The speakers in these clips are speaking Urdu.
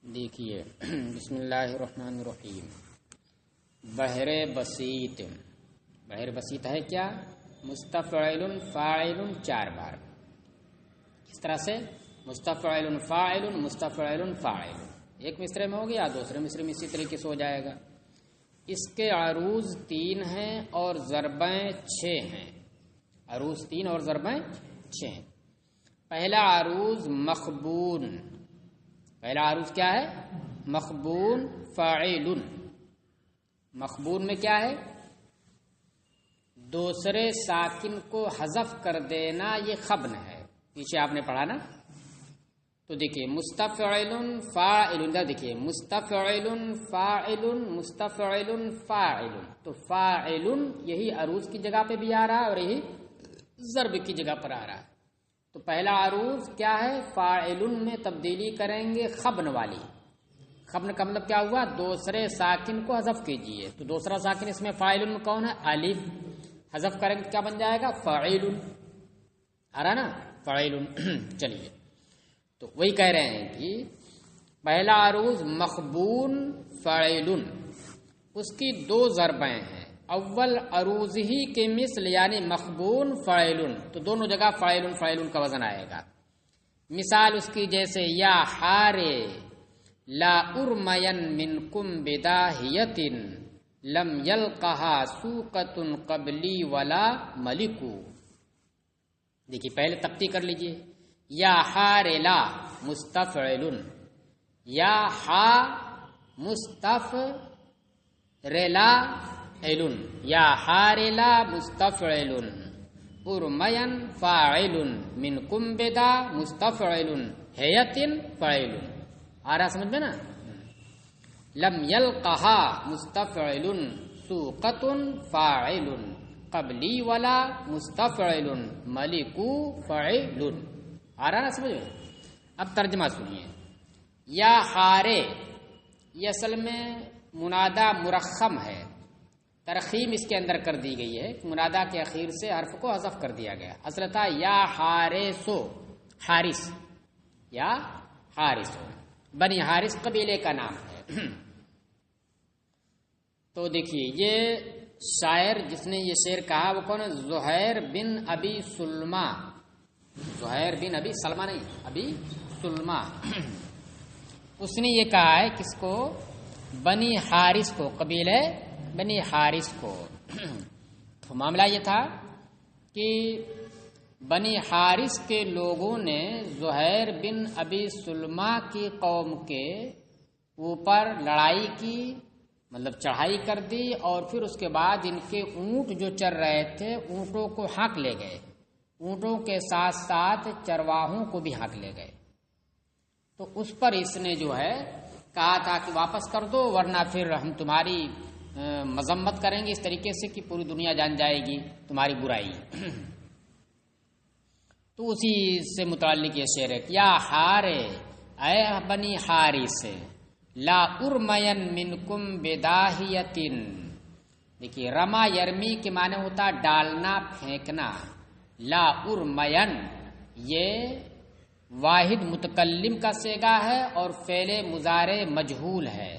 دیکھیے بسم اللہ الرحمن الرحیم. بحر بسیط. بحر بسیط ہے کیا؟ مستفعل فاعل 4 بار. اس طرح سے مستفعل فاعل مستفعل فاعل ایک مصرے میں ہو گیا، دوسرے مصرے میں اسی طریقے سے ہو جائے گا. اس کے عروض 3 ہیں اور ضربیں 6 ہیں. عروض 3 اور ضربیں 6. پہلا عروض مخبون. پہلا عروض کیا ہے؟ مخبون فاعل. مخبون میں کیا ہے؟ دوسرے ساکن کو حذف کر دینا، یہ خبن ہے. پیچھے آپ نے پڑھا نا. تو دیکھیے مستفعل فاعل، دیکھیے مستفعل فاعل مستفعل فاعل. تو فاعل یہی عروض کی جگہ پہ بھی آ رہا ہے اور یہی ضرب کی جگہ پر آ رہا ہے. تو پہلا عروض کیا ہے؟ فاعل میں تبدیلی کریں گے خبن والی. خبن کا مطلب کیا ہوا؟ دوسرے ساکن کو حذف کیجئے. تو دوسرا ساکن اس میں فاعل میں کون ہے؟ الف. حذف کریں گے کیا بن جائے گا؟ فاعل. آ رہا نا فاعل. چلیے تو وہی کہہ رہے ہیں کہ پہلا عروض مخبون فاعل، اس کی 2 ضربیں ہیں. اول عروض ہی کے مثل یعنی مخبون فاعل، تو دونوں جگہ فاعل فاعل کا وزن آئے گا. مثال اس کی جیسے یا حارے لا ارمین منکم بداہیت لم یلقہا سوقۃ قبلی ولا ملکو. دیکھیے پہلے تقطیع کر لیجئے. یا حارے لا مستفعل، یا حا مستفعل یا حارلا مستفعل ارمین فاعل منکم بدا مستفعل حیت فاعل. آ رہا سمجھ میں نا. لم یلقہا مستفعل سوقۃ فاعل قبلی ولا مستفعل ملکو فاعل. آ رہا نا سمجھ میں. اب ترجمہ سنیے. یا حارے یہ اصل میں منادہ مرخم ہے. ترخیم اس کے اندر کر دی گئی ہے. منادہ کے اخیر سے حرف کو حذف کر دیا گیا. اصل تھا یا حارسو، حارس یا حارسو. بنی حارس قبیلے کا نام ہے. تو دیکھیے یہ شاعر جس نے یہ شعر کہا وہ کون ہے؟ زہیر بن ابی سلمہ. زہیر بن ابی سلمہ نہیں، ابی سلمہ. اس نے یہ کہا ہے کس کو؟ بنی حارس کو، قبیلے بنی حارس کو. تو معاملہ یہ تھا کہ بنی حارس کے لوگوں نے زہیر بن ابی سلمہ کی قوم کے اوپر لڑائی کی، مطلب چڑھائی کر دی، اور پھر اس کے بعد ان کے اونٹ جو چر رہے تھے اونٹوں کو ہانک لے گئے. اونٹوں کے ساتھ ساتھ چرواہوں کو بھی ہانک لے گئے. تو اس پر اس نے جو ہے کہا تھا کہ واپس کر دو ورنہ پھر ہم تمہاری مذمت کریں گے اس طریقے سے کہ پوری دنیا جان جائے گی تمہاری برائی. تو اسی سے متعلق یہ شعر ہے. یا حارے اے بنی حارس لا ارمین منکم بداہیت. دیکھیے رما یرمی کے معنی ہوتا ڈالنا پھینکنا. لا ارمین یہ واحد متکلم کا صیغہ ہے اور فعل مضارع مجہول ہے،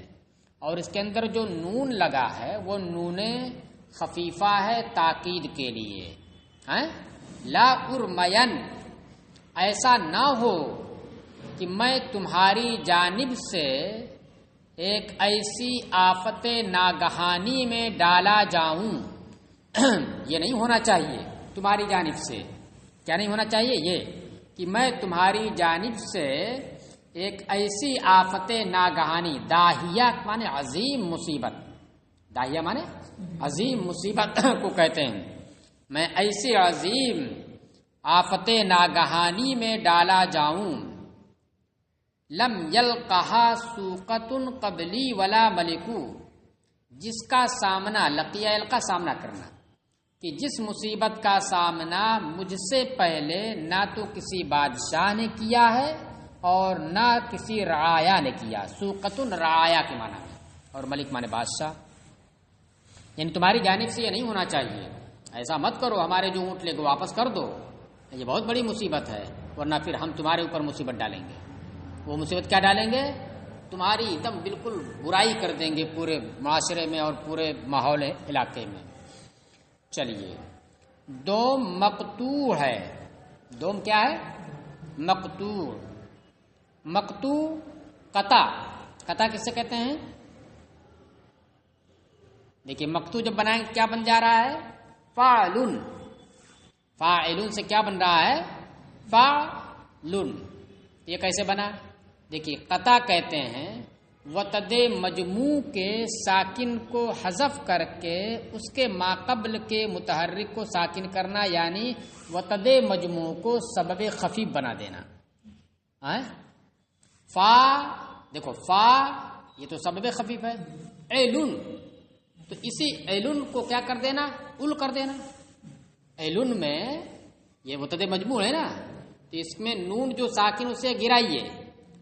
اور اس کے اندر جو نون لگا ہے وہ نون خفیفہ ہے تاکید کے لیے. لا ارمین ایسا نہ ہو کہ میں تمہاری جانب سے ایک ایسی آفت ناگہانی میں ڈالا جاؤں. یہ نہیں ہونا چاہیے تمہاری جانب سے. کیا نہیں ہونا چاہیے؟ یہ کہ میں تمہاری جانب سے ایک ایسی آفت ناگہانی. داہیہ مانے عظیم مصیبت. داہیہ مانے عظیم مصیبت کو کہتے ہیں. میں ایسی عظیم آفت ناگہانی میں ڈالا جاؤں. لم یلقہا سوقۃ قبلی ولا ملکو، جس کا سامنا لقیہ یلقا سامنا کرنا، کہ جس مصیبت کا سامنا مجھ سے پہلے نہ تو کسی بادشاہ نے کیا ہے اور نہ کسی رعایا نے کیا. سوقۃ رعایا کے معنی ہے اور ملک مانے بادشاہ. یعنی تمہاری جانب سے یہ نہیں ہونا چاہیے. ایسا مت کرو ہمارے جو اونٹ لے کے واپس کر دو، یہ بہت بڑی مصیبت ہے ورنہ پھر ہم تمہارے اوپر مصیبت ڈالیں گے. وہ مصیبت کیا ڈالیں گے؟ تمہاری ایک دم بالکل برائی کر دیں گے پورے معاشرے میں اور پورے ماحول علاقے میں۔ چلیے، دوم مقطوع ہے۔ دوم کیا ہے؟ مقطوع۔ مقطوع قطع، قطع کس سے کہتے ہیں؟ دیکھیے مقطوع جب بنائیں کیا بن جا رہا ہے؟ فاعلن۔ فاعلن سے کیا بن رہا ہے؟ فاعلن۔ یہ کیسے بنا؟ دیکھیے قطع کہتے ہیں وتد مجموع کے ساکن کو حذف کر کے اس کے ماقبل کے متحرک کو ساکن کرنا، یعنی وتد مجموع کو سبب خفیف بنا دینا۔ فا، دیکھو فا یہ تو سبب خفیف ہے، علن تو اسی علن کو کیا کر دینا؟ ال کر دینا۔ علن میں یہ وتد مجموع ہے نا، تو اس میں نون جو ساکن اسے گرائیے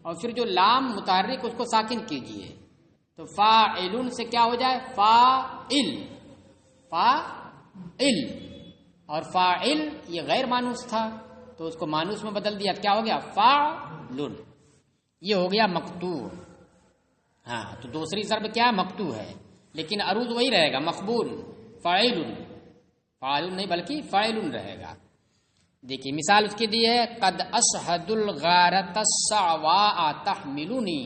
اور پھر جو لام متحرک اس کو ساکن کیجئے، تو فاعلن سے کیا ہو جائے؟ فاعل۔ فاعل اور فاعل یہ غیر مانوس تھا تو اس کو مانوس میں بدل دیا، کیا ہو گیا؟ فاعلن۔ یہ ہو گیا مقطوع۔ ہاں تو دوسری ضرب کیا ہے؟ مقطوع ہے، لیکن عروض وہی رہے گا، مخبول فاعلن۔ فاعلن نہیں بلکہ فاعلن رہے گا۔ دیکھیے مثال اس کی دی ہے، قد اشہد الغارۃ الصعواء تحملنی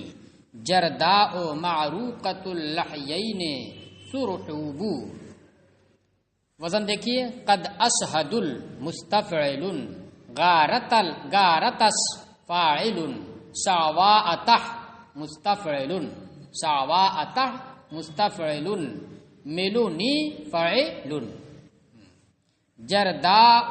جرداء معروقۃ اللحیین سرحوب۔ وزن دیکھیے، قد اشہد المستفعل، غارۃ فاعل، صعواء مستفعل، صعواء مستفعل، ملونی فاعل، جرداء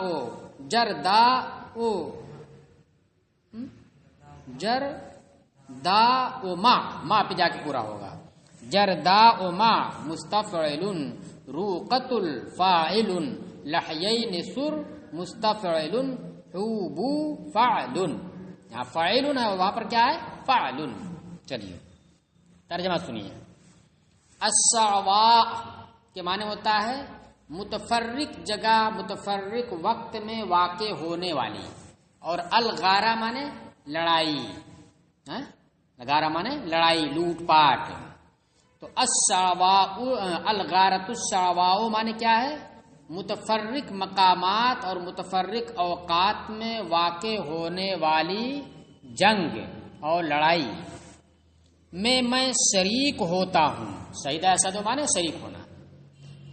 ما پہ جا کے پورا ہوگا، جرداء ما مستفعل، روقۃ الفاعل، لحیین سر مستفعل، حوب فاعل۔ یہاں فاعل ہے، وہاں پر کیا ہے؟ فاعل۔ چلیے ترجمہ سنیے۔ الصعواء کے معنی ہوتا ہے متفرق جگہ متفرق وقت میں واقع ہونے والی، اور الغارہ مانے لڑائی، غارہ مانے لڑائی لوٹ پاٹ۔ تو الصعواء الغارۃ الصعواء مانے کیا ہے؟ متفرق مقامات اور متفرق اوقات میں واقع ہونے والی جنگ اور لڑائی میں شریک ہوتا ہوں۔ شہید اسد مانے شریک ہونا۔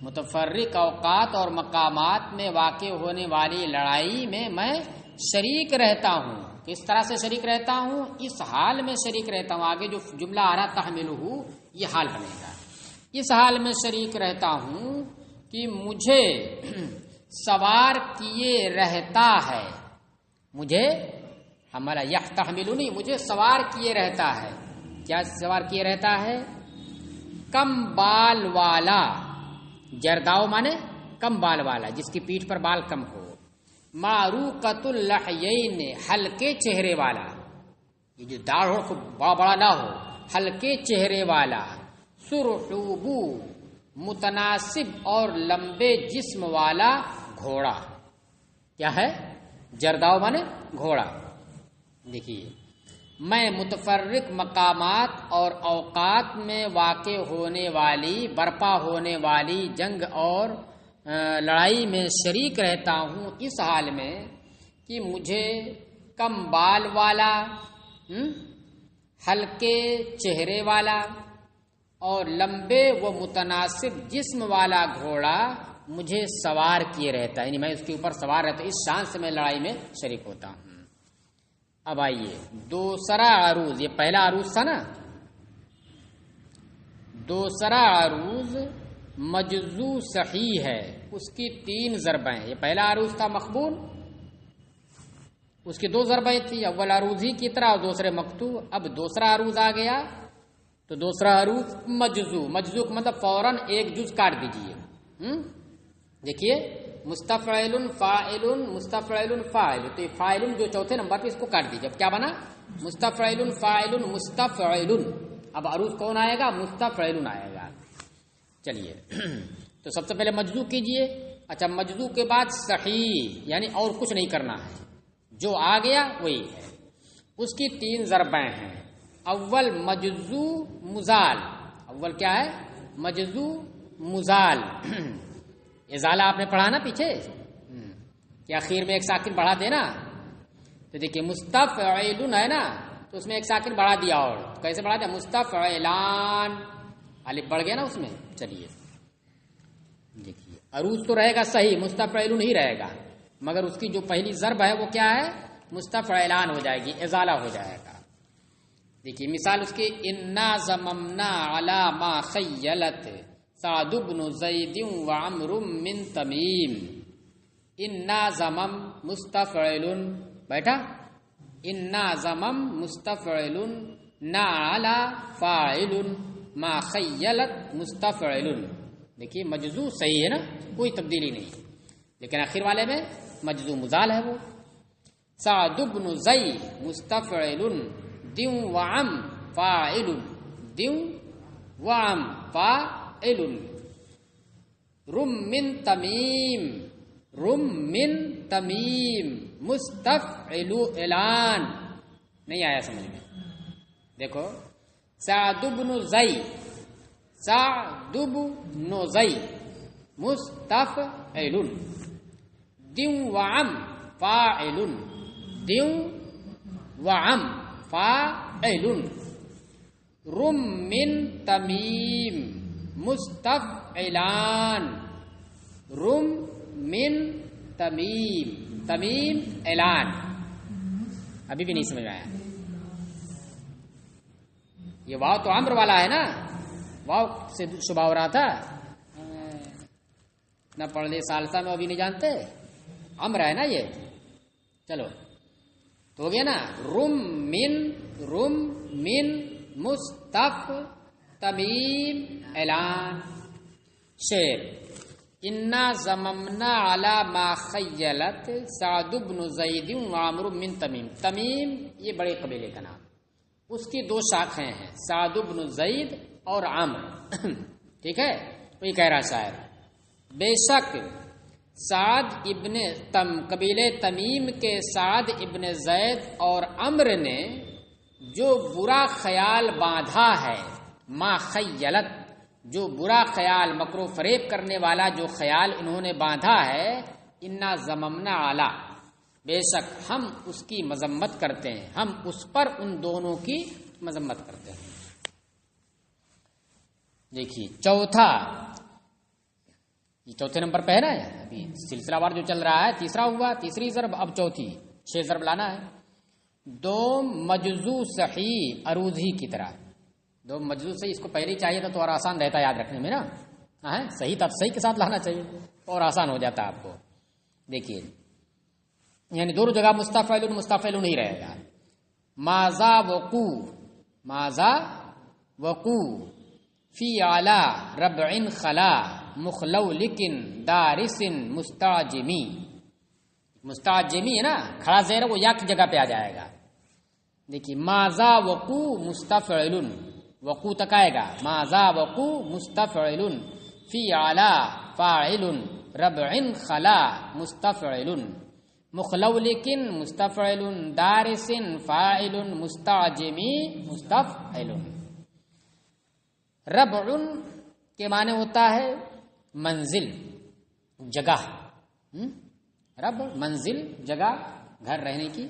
متفرق اوقات اور مقامات میں واقع ہونے والی لڑائی میں شریک رہتا ہوں۔ کس طرح سے شریک رہتا ہوں؟ اس حال میں شریک رہتا ہوں۔ آگے جو جملہ آ رہا تحملہ یہ حال بنے گا۔ اس حال میں شریک رہتا ہوں کہ مجھے سوار کیے رہتا ہے، مجھے حملہ یحتملنی، مجھے سوار کیے رہتا ہے۔ کیا سوار کیے رہتا ہے؟ کم بال والا، جرداؤ مانے کم بال والا، جس کی پیٹھ پر بال کم ہو، معروقۃ اللحیین ہلکے چہرے والا، یہ جو داڑھ ہو بڑا بڑا نہ ہو، ہلکے چہرے والا، سرحوب متناسب اور لمبے جسم والا گھوڑا۔ کیا ہے؟ جرداؤ مانے گھوڑا۔ دیکھیے میں متفرق مقامات اور اوقات میں واقع ہونے والی برپا ہونے والی جنگ اور لڑائی میں شریک رہتا ہوں، اس حال میں کہ مجھے کم بال والا، ہلکے چہرے والا اور لمبے و متناسب جسم والا گھوڑا مجھے سوار کیے رہتا ہے، یعنی میں اس کے اوپر سوار رہتا ہوں، اس شان سے میں لڑائی میں شریک ہوتا ہوں۔ اب آئیے دوسرا عروض، یہ پہلا عروض تھا نا، دوسرا عروض مجزو صحیح ہے، اس کی 3 ضربیں ہیں۔ یہ پہلا عروض تھا مقبول، اس کی 2 ضربیں تھی، اول عروض ہی کی طرح اور دوسرے مقطوع۔ اب دوسرا عروض آ گیا تو دوسرا عروض مجزو، مجزو کا مطلب فوراً ایک جز کاٹ دیجئے۔ دیکھیے مستفعل فاعل مستفعل فاعل، تو یہ فاعل جو چوتھے نمبر پہ اس کو کاٹ دیجیے۔ اب کیا بنا؟ مستفعل فاعل مستفعل۔ اب عروض کون آئے گا؟ مستفعل آئے گا۔ چلیے تو سب سے پہلے مجزو کیجئے۔ اچھا مجزو کے بعد صحیح، یعنی اور کچھ نہیں کرنا ہے، جو آ گیا وہی ہے۔ اس کی 3 ضربیں ہیں۔ اول مجزو مزال، اول کیا ہے؟ مجزو مزال. ازالہ آپ نے پڑھا نا پیچھے کہ آخر میں ایک ساکن بڑھا دینا. تو دیکھیے مستفعلن ہے نا، تو اس میں ایک ساکن بڑھا دیا. اور کیسے بڑھا دیا؟ مستفعلان، الف بڑھ گیا نا اس میں. چلیے دیکھیے عروض تو رہے گا صحیح، مستفعلن ہی رہے گا، مگر اس کی جو پہلی ضرب ہے وہ کیا ہے؟ مستفعلان ہو جائے گی، ازالہ ہو جائے گا. دیکھیے مثال اس کی انا ضممنا علی ما خیلت سعد بن زید وعمر من تمیم. انا ضمم مستفعل بیٹھا، انا ضمم مستفعل نا علی فاعل ما خیلت مستفعل. دیکھیے مجزو صحیح ہے نا، کوئی تبدیلی نہیں، لیکن آخر والے میں مجزو مزال ہے. وہ سعد بن زید مستفعل دیو وعم فاعل، دیو وعم فاعل. رم من تمیم، رم من تمیم مستفعل اعلان. نہیں آیا سمجھ میں؟ دیکھو سعد بن زید، سعد بن زید مستفعل دیو وعم فاعل، دیو وعم فاعل. رم من تمیم مستفعلان، رم من تمیم، تمیم اعلان. ابھی بھی نہیں سمجھ آیا؟ یہ واو تو امر والا ہے نا، واو سے شبہ ہو رہا تھا. نہ پڑھ لے ثالثہ میں ابھی نہیں جانتے، امر ہے نا یہ. چلو تو ہو گیا نا. رم من مستف تمیم اعلان. شعر انا ضممنا علی ما خیلت سعد بن زید وعمر من تمیم. تمیم یہ بڑے قبیلے کا نام، اس کی دو شاخیں ہیں، سعد بن زید اور عمرو. ٹھیک ہے؟ وہی کہہ رہا شاعر بے شک سعد ابن قبیلے تمیم کے سعد ابن زید اور عمرو نے جو برا خیال باندھا ہے، ما خیلت جو برا خیال مکر و فریب کرنے والا جو خیال انہوں نے باندھا ہے، انا ضممنا علی بے شک ہم اس کی مذمت کرتے ہیں، ہم اس پر ان دونوں کی مذمت کرتے ہیں. دیکھیے چوتھا، یہ چوتھے نمبر پہ ہے نا، ابھی سلسلہ وار جو چل رہا ہے تیسرا ہوا، تیسری ضرب، اب چوتھی. 6 ضرب لانا ہے. دوم مجزو صحیح عروضی کی طرح. دو مجزو صحیح، اس کو پہلے ہی چاہیے تھا تو اور آسان رہتا یاد رکھنے میں نا. صحیح تب صحیح کے ساتھ لانا چاہیے اور آسان ہو جاتا آپ کو. دیکھیے یعنی دونوں جگہ مستفعل نہیں رہے گا. ماذا وقوع، ماذا وقوع فی اعلی ربع خلا مخلو لیکن دارس مستعجمی. مستعجمی ہے نا، کھڑا زیر وہ یا کی جگہ پہ آ جائے گا. دیکھیے ماذا وقوع مستفعل، وقوع تک آئے گا. ماذا وقوع مستفعل فی اعلی فاعل ربع خلا مستفعل مخلو لیکن مستفعل دارس فاعل مستعجمی مستفعل. ربع کے معنی ہوتا ہے منزل، جگہ. ربع منزل، جگہ، گھر رہنے کی.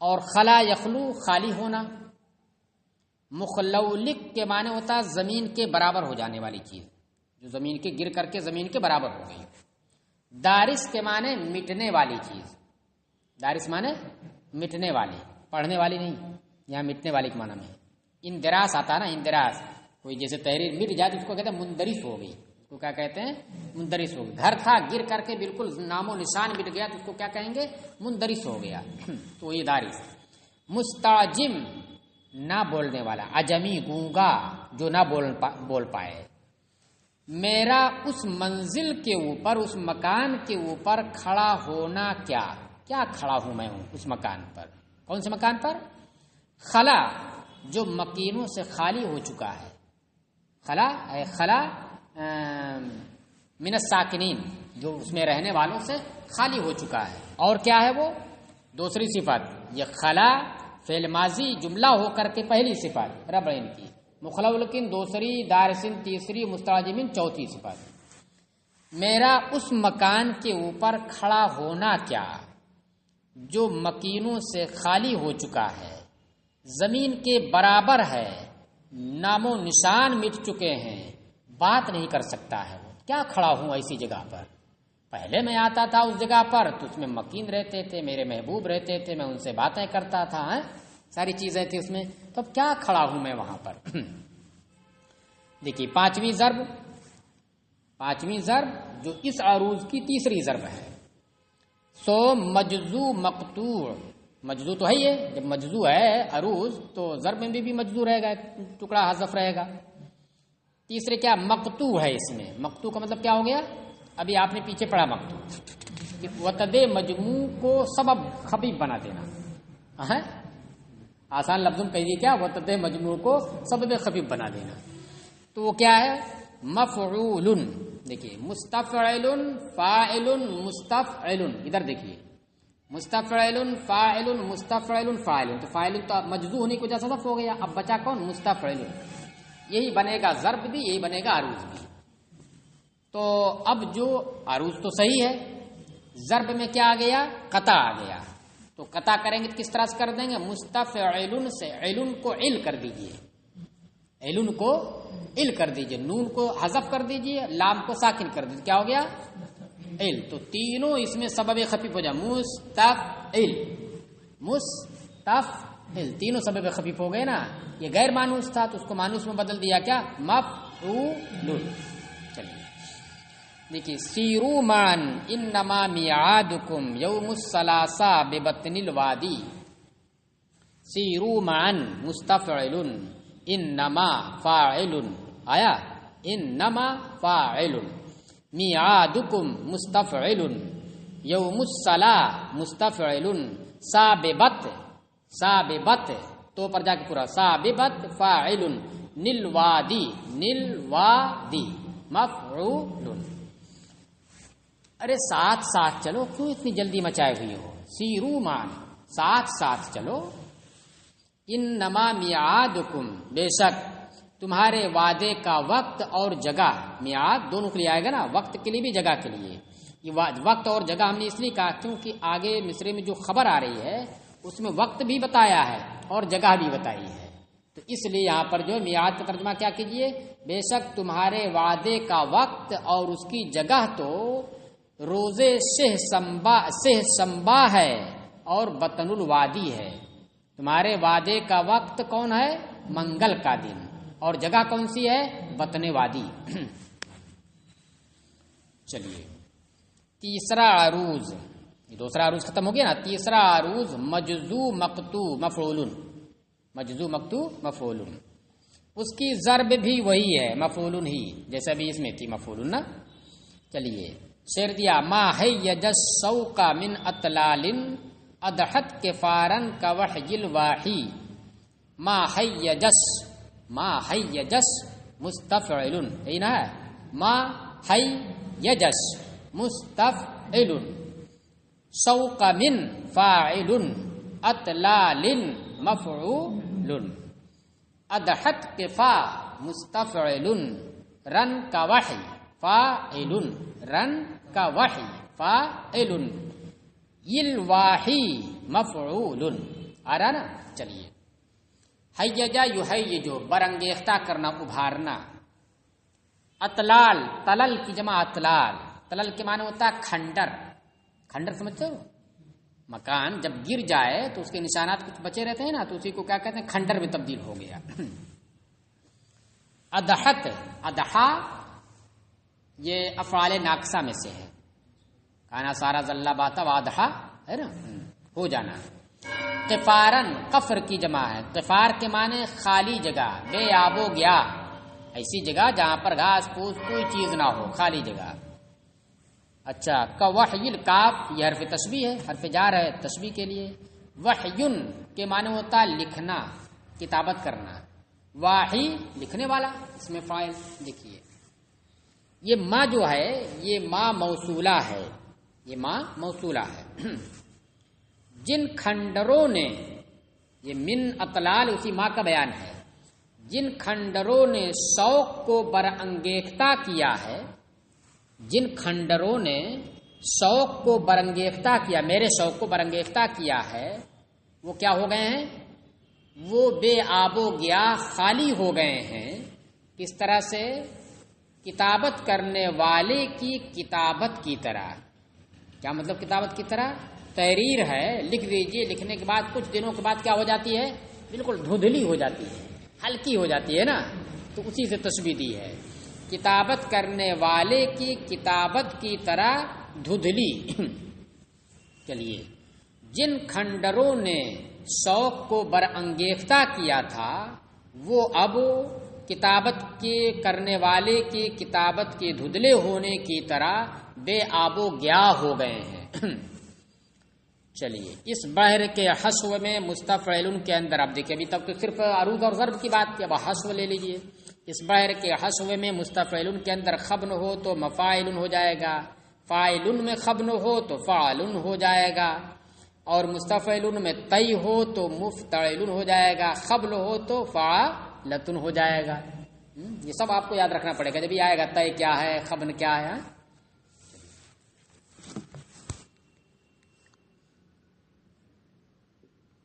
اور خلا یخلو خالی ہونا. مخلولک کے معنی ہوتا ہے زمین کے برابر ہو جانے والی چیز، جو زمین کے گر کر کے زمین کے برابر ہو گئی. دارس کے معنی مٹنے والی چیز. دارس معنی مٹنے والی، پڑھنے والی نہیں، یہاں مٹنے والی کے معنی میں. اندراس آتا ہے نا، اندراس، کوئی جیسے تحریر مٹ جاتی اس کو کہتے ہیں مندرس ہو گئی. اس کو کیا کہتے ہیں؟ مندرس ہو گئی. گھر تھا گر کر کے بالکل نام و نشان مٹ گیا تو اس کو کیا کہیں گے؟ مندرس ہو گیا. تو یہ دارس. مستعجم نہ بولنے والا، عجمی گونگا جو نہ بول پائے. میرا اس منزل کے اوپر، اس مکان کے اوپر کھڑا ہونا کیا کھڑا ہوں میں ہوں اس مکان پر. کون سے مکان پر؟ خلا جو مکینوں سے خالی ہو چکا ہے. خلا من الساکنین جو اس میں رہنے والوں سے خالی ہو چکا ہے. اور کیا ہے وہ؟ دوسری صفت یہ خلا فعل ماضی جملہ ہو کر کے پہلی صفت ربعین کی، مخلوقین دوسری، دارسن تیسری، مستعجمین چوتھی صفت. میرا اس مکان کے اوپر کھڑا ہونا کیا جو مکینوں سے خالی ہو چکا ہے، زمین کے برابر ہے، نام و نشان مٹ چکے ہیں، بات نہیں کر سکتا ہے. وہ کیا کھڑا ہوں ایسی جگہ پر؟ پہلے میں آتا تھا اس جگہ پر تو اس میں مکین رہتے تھے، میرے محبوب رہتے تھے، میں ان سے باتیں کرتا تھا، ساری چیزیں تھی اس میں، تو اب کیا کھڑا ہوں میں وہاں پر. دیکھیے پانچویں ضرب جو اس عروض کی تیسری ضرب ہے. سو مجزو مقطوع، مجزو تو ہے، یہ جب مجزو ہے عروض تو ضرب میں بھی مجزو رہے گا، ٹکڑا حذف رہے گا. تیسرے کیا مقطوع ہے، اس میں مقطوع کا مطلب کیا ہو گیا، ابھی آپ نے پیچھے پڑھا مقطوع، وتد مجموع کو سبب خفیف بنا دینا. آسان لفظوں میں کہیے کیا، وتد مجموع کو سبب خفیف بنا دینا. تو وہ کیا ہے، مفعول. دیکھیے مستفعل فاعل مستفعل، ادھر دیکھیے مستفعل فاعل مستفعل فاعل، تو فاعل تو مجزوع ہونے کی وجہ سے حذف ہو گیا. اب بچا کون، مستفعل. یہی بنے گا ضرب بھی، یہی بنے گا عروض بھی. تو اب جو عروض تو صحیح ہے، ضرب میں کیا آ گیا، قطع آ گیا. تو قطع کریں گے تو کس طرح سے کر دیں گے، مستفعل سے علن کو عل کر دیجئے، علن کو عل کر دیجئے، نون کو حذف کر دیجئے، لام کو ساکن کر دیجئے، کیا ہو گیا عل. تو تینوں اس میں سبب خفیف ہو جائے، مستفعل مستفعل، تینوں سبب خفیف ہو گئے نا. یہ غیر مانوس تھا تو اس کو مانوس میں بدل دیا، کیا مفعول. چلیے دیکھیے سیرو معن انما میعادکم یوم الثلاثاء ببطن الوادی. سیرو معن مستفعل، انما فاعل، آیا انما فاعل، میعادکم مستفعل، یوم الصلاۃ مستفعل، ساببت تو پر جا کے پورا ساببت فاعل، نلوادی مفعول. ارے ساتھ ساتھ چلو، کیوں اتنی جلدی مچائے ہوئی ہو، سیرو مان ساتھ ساتھ چلو. انما میعادکم، بے شک تمہارے وعدے کا وقت اور جگہ، میعاد دونوں کے لیے آئے گا نا، وقت کے لیے بھی جگہ کے لیے. یہ وقت اور جگہ ہم نے اس لیے کہا کیونکہ آگے مصرے میں جو خبر آ رہی ہے اس میں وقت بھی بتایا ہے اور جگہ بھی بتائی ہے. تو اس لیے یہاں پر جو میعاد کا ترجمہ کیا کیجئے، بے شک تمہارے وعدے کا وقت اور اس کی جگہ تو روزے سہ سنبا ہے اور بطن الوادی ہے. تمہارے وعدے کا وقت کون ہے، منگل کا دن، اور جگہ کون سی ہے، بطن وادی. چلیے تیسرا عروض، یہ دوسرا عروض ختم ہو گیا نا. تیسرا عروض مجزو مقطوع مفعول، مجزو مقطوع مفعول. اس کی ضرب بھی وہی ہے، مفعول ہی، جیسا بھی اس میں تھی مفعول نا. چلیے شعر دیا، ما حیج الشوق من اطلال اضحت کفارا کوحی الواحی. ما حیجس مستفعل، یہی نا ہے، ما حیجس مستفعل، شوق من فاعل، اطلال مفعول، اضحت کفا مستفعل، رن کا وحی فاعل، رن کا وحی فاعل، الواحی مفعول. آ رہا نا. چلیے حیجا یحیجو، برانگیختہ کرنا، ابھارنا. اطلال، تلل کی جمع اطلال، تلل کے معنی ہوتا ہے کھنڈر. کھنڈر سمجھتے ہو، مکان جب گر جائے تو اس کے نشانات کچھ بچے رہتے ہیں نا، تو اسی کو کیا کہتے ہیں، کھنڈر میں تبدیل ہو گیا. اضحت، اضحا یہ افعال ناقصہ میں سے ہے، کانا سارا زلہ باتا واضحا ہے نا، ہو جانا. قفارن، قفر کی جمع ہے، قفار کے معنی خالی جگہ، بے آب و گیا، ایسی جگہ جہاں پر گھاس پھوس کوئی چیز نہ ہو، خالی جگہ. اچھا کوحی الکاف، یہ حرف تشبیہ ہے، حرف جار ہے تشبیہ کے لیے. وحیٌ کے معنی ہوتا ہے لکھنا، کتابت کرنا. واحی لکھنے والا، اس میں فاعل. دیکھیے یہ ما جو ہے یہ ما موصولہ ہے، یہ ما موصولہ ہے. جن کھنڈروں نے یہ من اطلال اسی ماں کا بیان ہے. جن کھنڈروں نے شوق کو برانگیختہ کیا ہے، جن کھنڈروں نے شوق کو برانگیختہ کیا، میرے شوق کو برانگیختہ کیا ہے، وہ کیا ہو گئے ہیں؟ وہ بے آب و گیا، خالی ہو گئے ہیں. کس طرح سے؟ کتابت کرنے والے کی کتابت کی طرح. کیا مطلب کتابت کی طرح؟ تحریر ہے، لکھ دیجئے، لکھنے کے بعد کچھ دنوں کے بعد کیا ہو جاتی ہے؟ بالکل دھندلی ہو جاتی ہے، ہلکی ہو جاتی ہے نا، تو اسی سے تشبیہ دی ہے. کتابت کرنے والے کی کتابت کی طرح دھندلی. چلیے، جن کھنڈروں نے شوق کو برانگیختہ کیا تھا وہ اب کتابت کے کرنے والے کی کتابت کے دھندلے ہونے کی طرح بے آب و گیا ہو گئے ہیں. چلیے، اس بحر کے حسو میں مستفعل کے اندر آپ دیکھیں، ابھی تک تو صرف عروض اور ضرب کی بات کی، اب حسو لے لیجئے. اس بحر کے حسو میں مستفعل کے اندر خبن ہو تو مفاعل ہو جائے گا، فاعل میں خبن ہو تو فاعل ہو جائے گا، اور مستفعل میں طی ہو تو مفتعل ہو جائے گا، خبل ہو تو فاعلتن ہو جائے گا. یہ سب آپ کو یاد رکھنا پڑے گا جب یہ آئے گا طی کیا ہے، خبن کیا ہے.